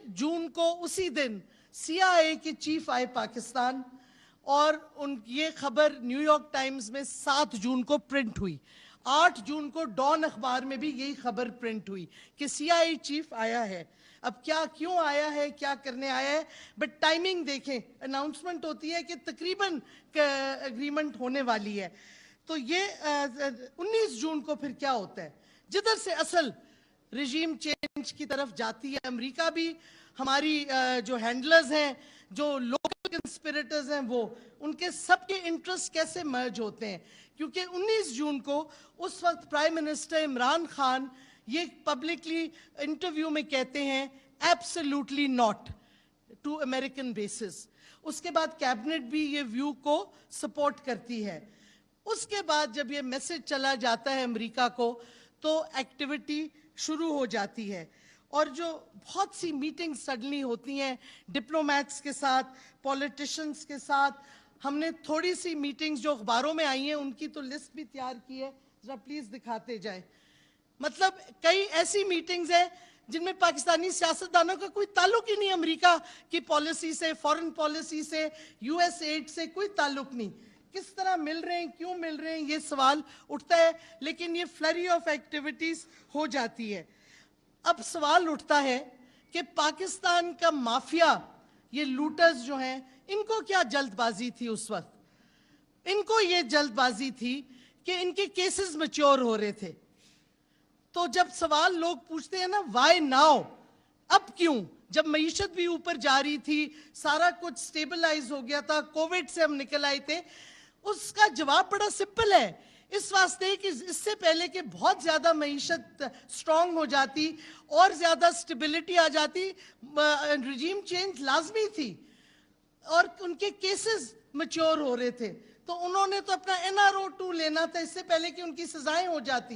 जून को उसी दिन CIA के चीफ आए पाकिस्तान और ये खबर न्यूयॉर्क टाइम्स में 7 जून को प्रिंट हुई। 8 जून को डॉन अखबार में भी यही खबर प्रिंट हुई कि CIA चीफ आया है। अब क्या क्यों आया है, क्या करने आया है, बट टाइमिंग देखें, अनाउंसमेंट होती है कि तकरीबन एग्रीमेंट होने वाली है। तो ये 19 जून को फिर क्या होता है, जिधर से असल रिजीम चेंज की तरफ जाती है अमेरिका भी, हमारी जो हैंडलर्स हैं, जो लोकल कंस्पिरेटर्स हैं, वो उनके सबके इंटरेस्ट कैसे मर्ज होते हैं। क्योंकि 19 जून को उस वक्त प्राइम मिनिस्टर इमरान खान ये पब्लिकली इंटरव्यू में कहते हैं absolutely not to American bases. उसके बाद कैबिनेट भी ये व्यू को सपोर्ट करती है। उसके बाद जब ये मैसेज चला जाता है अमेरिका को तो एक्टिविटी शुरू हो जाती है और जो बहुत सी मीटिंग्स सडनली होती हैं डिप्लोमैट्स के साथ, पॉलिटिशियंस के साथ। हमने थोड़ी सी मीटिंग्स जो अखबारों में आई हैं उनकी तो लिस्ट भी तैयार की है, जरा प्लीज दिखाते जाए। मतलब कई ऐसी मीटिंग्स हैं जिनमें पाकिस्तानी सियासतदानों का कोई ताल्लुक ही नहीं, अमेरिका की पॉलिसी से, फॉरेन पॉलिसी से, US एड से कोई ताल्लुक नहीं। किस तरह मिल रहे हैं, क्यों मिल रहे हैं, ये सवाल उठता है। लेकिन ये फ्लरी ऑफ एक्टिविटीज हो जाती है। अब सवाल उठता है कि पाकिस्तान का माफिया, ये लूटर्स जो हैं, इनको क्या जल्दबाजी थी उस वक्त। इनको ये जल्दबाजी थी कि इनके केसेस मैच्योर हो रहे थे। तो जब सवाल लोग पूछते हैं ना वाई नाउ, अब क्यों, जब मईशत भी ऊपर जा रही थी, सारा कुछ स्टेबलाइज हो गया था, कोविड से हम निकल आए थे, उसका जवाब बड़ा सिंपल है। इस वास्ते कि इससे पहले कि बहुत ज्यादा मईशत स्ट्रांग हो जाती और ज्यादा स्टेबिलिटी आ जाती, रिजीम चेंज लाजमी थी और उनके केसेस मैच्योर हो रहे थे। तो उन्होंने तो अपना NRO 2 लेना था इससे पहले कि उनकी सजाएं हो जाती।